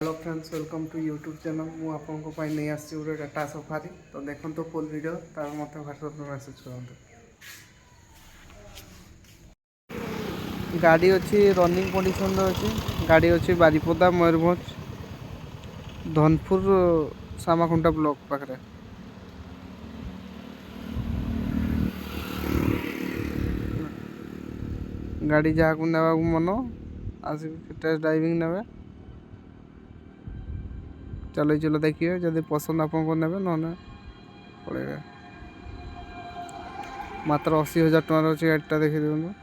hello friends welcome to YouTube channel मु आपको नहीं आसी गोटे टाटा सफारी तो देखो तो फुल वीडियो तार मत व्हाट्सएप मेसेज करूँ गाड़ी अच्छी रनिंग कंडीशन अच्छी गाड़ी अच्छी बारिपदा मयूरभंज धनपुर सामाखुंटा ब्लॉक पाखे गाड़ी जहाँ को नेवा मन आसिक टेस्ट ड्राइविंग नेबे चलो चलो देखिए जब पसंद आपको नेबे ना पड़ेगा मात्र 80,000 टकर अच्छी गाड़ीटा देखी दिखाँ